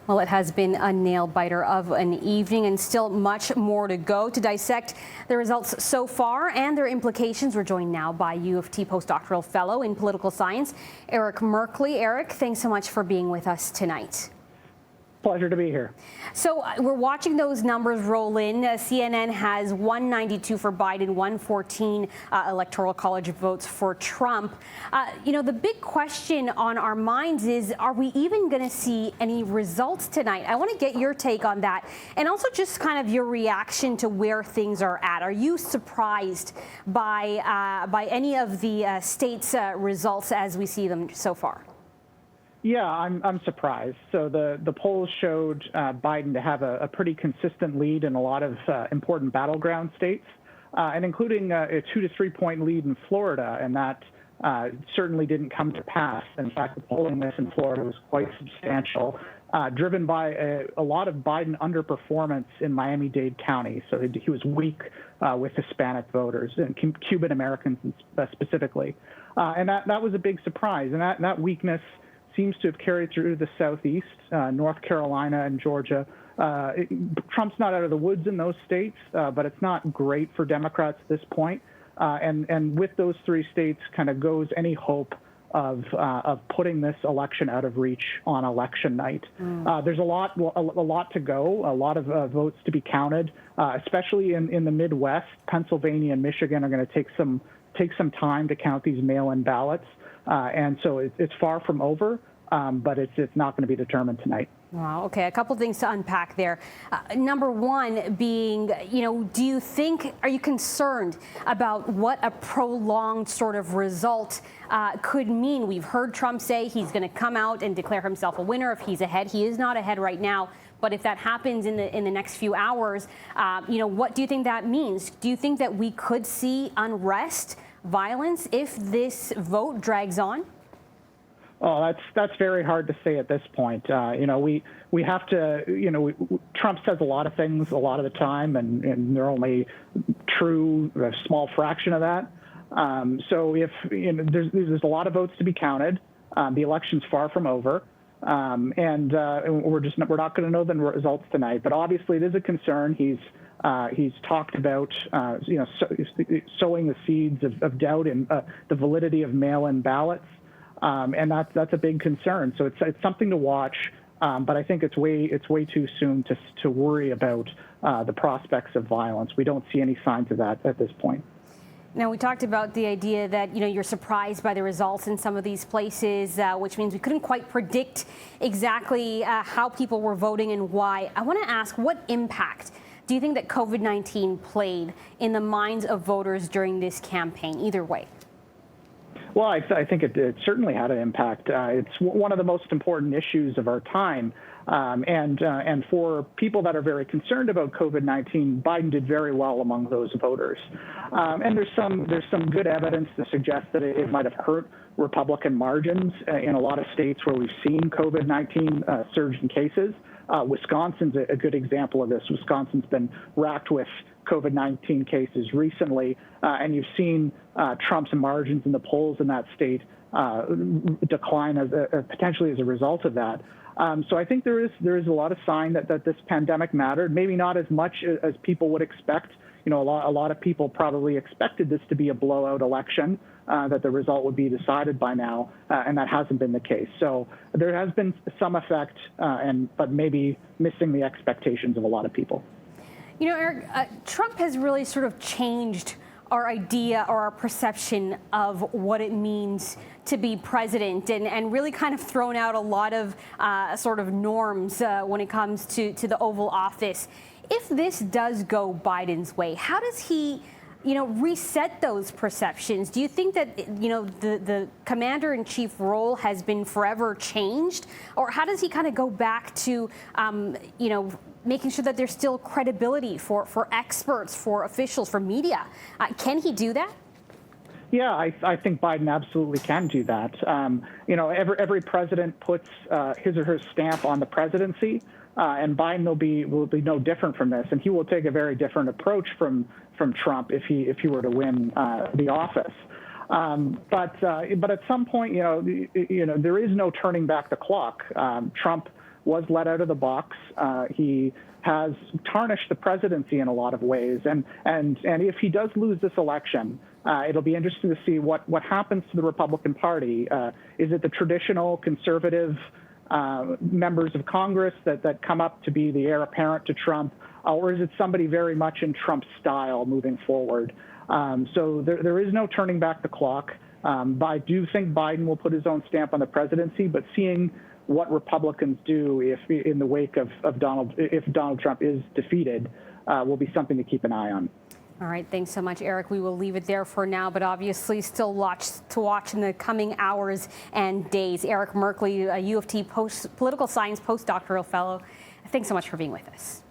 Well, it has been a nail-biter of an evening and still much more to go. To dissect the results so far and their implications, we're joined now by U of T postdoctoral fellow in political science, Eric Merkley. Eric, thanks so much for being with us tonight. Pleasure to be here. So we're watching those numbers roll in. CNN has 192 for Biden, 114 electoral college votes for Trump. The big question on our minds is, are we even going to see any results tonight? I want to get your take on that, and also just kind of your reaction to where things are at. Are you surprised by any of the state's results as we see them so far? Yeah, I'm surprised. So the polls showed Biden to have a pretty consistent lead in a lot of important battleground states, and including a 2 to 3 point lead in Florida, and that certainly didn't come to pass. In fact, the polling miss in Florida was quite substantial, driven by a lot of Biden underperformance in Miami-Dade County. So he was weak with Hispanic voters and Cuban Americans specifically, and that was a big surprise. And that weakness seems to have carried through the Southeast, North Carolina and Georgia. Trump's not out of the woods in those states, but it's not great for Democrats at this point. And with those three states kind of goes any hope of putting this election out of reach on election night. There's a lot to go, a lot of votes to be counted, especially in the Midwest. Pennsylvania and Michigan are going to take some time to count these mail-in ballots. And so it's far from over, but it's not going to be determined tonight. Wow. Okay. A couple things to unpack there. Number one being, are you concerned about what a prolonged sort of result could mean? We've heard Trump say he's going to come out and declare himself a winner if he's ahead. He is not ahead right now. But if that happens in the next few hours, what do you think that means? Do you think that we could see unrest, violence, if this vote drags on? Oh, that's very hard to say at this point. We have to, Trump says a lot of things a lot of the time, and they're only true a small fraction of that. So if there's a lot of votes to be counted, the election's far from over, and we're not going to know the results tonight. But obviously, it is a concern. He's talked about sowing the seeds of doubt in the validity of mail-in ballots. And that's a big concern. So it's something to watch, but I think it's way too soon to worry about the prospects of violence. We don't see any signs of that at this point. Now, we talked about the idea that, you're surprised by the results in some of these places, which means we couldn't quite predict exactly how people were voting and why. I want to ask, what impact do you think that COVID-19 played in the minds of voters during this campaign, either way? Well, I think it certainly had an impact. It's one of the most important issues of our time. And for people that are very concerned about COVID-19, Biden did very well among those voters. And there's some good evidence to suggest that it might have hurt Republican margins in a lot of states where we've seen COVID-19 surge in cases. Wisconsin's a good example of this. Wisconsin's been racked with COVID-19 cases recently, and you've seen Trump's margins in the polls in that state decline potentially as a result of that. So I think there is a lot of sign that this pandemic mattered. Maybe not as much as people would expect. A lot of people probably expected this to be a blowout election, that the result would be decided by now, and that hasn't been the case. So there has been some effect, but maybe missing the expectations of a lot of people. Eric, Trump has really sort of changed our idea or our perception of what it means to be president, and really kind of thrown out a lot of sort of norms when it comes to the Oval Office. If this does go Biden's way, how does he reset those perceptions? Do you think that, the commander-in-chief role has been forever changed? Or how does he kind of go back to, making sure that there's still credibility for experts, for officials, for media? Can he do that? Yeah, I think Biden absolutely can do that. Every president puts his or her stamp on the presidency, and Biden will be no different from this, and he will take a very different approach from Trump if he were to win the office. But at some point, there is no turning back the clock. Trump was let out of the box. He has tarnished the presidency in a lot of ways. And if he does lose this election, it'll be interesting to see what happens to the Republican Party. Is it the traditional conservative members of Congress that come up to be the heir apparent to Trump, or is it somebody very much in Trump's style moving forward? So there is no turning back the clock. But I do think Biden will put his own stamp on the presidency, but seeing what Republicans do if in the wake of if Donald Trump is defeated will be something to keep an eye on. All right, thanks so much, Eric. We will leave it there for now, but obviously still lots to watch in the coming hours and days. Eric Merkley, a U of T political science postdoctoral fellow, thanks so much for being with us.